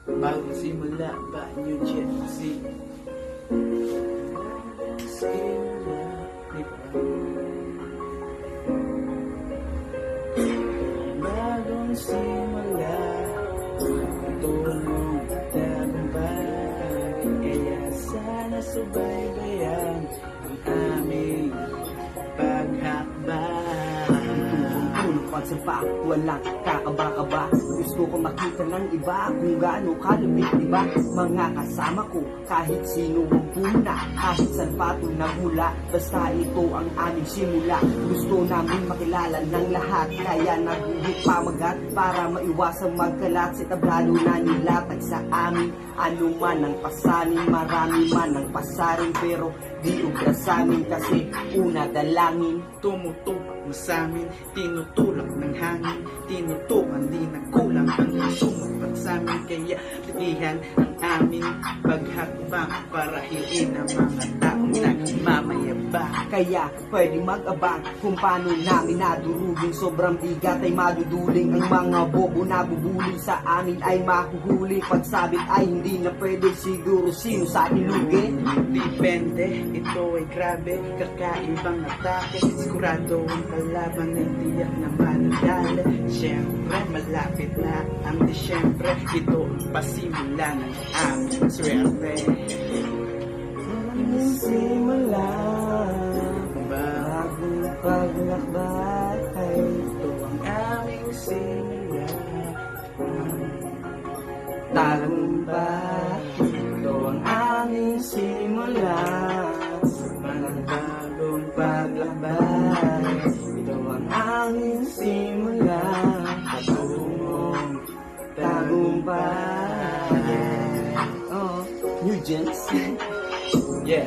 Bagong simula ba, New Gen Z? Simula, di ba? Bagong simula, tulong tagumpay. Kaya sana subaybayan ang aming paghakbay. Tulong pagsampa, walang kakaba-kaba. Gusto ko makita ng iba kung gaano kalupit, diba? Mga kasama ko, kahit sino ang puna, kahit saan pato nagmula, basta ito ang aming simula. Gusto namin makilala ng lahat, kaya naguhit pamagat para maiwasang magkalat. Sa tablado na nilatag sa amin, ano man ang pasanin, marami man ang pasarin, pero di ubra sa amin kasi una dalangin. Tumutupak na sa'min, tinutulak ng hangin, tinutukan di nagkulang ang sumagpat sa'min. Kaya ligihan ang aming paghakbang para hiin ang mga taong nagmamayabang. Kaya pwede mag-abang kung paano namin nadurugin. Sobrang bigat ay maduduling, ang mga bobo na bubuli sa amin ay mahuhuli. Pagsabit ay hindi na pwede, siguro sino sa atin lugi. Depende, ito ay grabe, kakaibang atake. Sigurado ang kalaban ay tiyak na manadali. Siyempre, malapit na ang Disyembre, ito ang pasimula ng aming swerte. Ang simula, Bagong paglakbay, ito ang aming simula. tagumpay. Ito ang aming simula, Mga bagong paglakbay. Ito ang aming simula, patungong tagumpay. Oh, New Gen Z. yeah.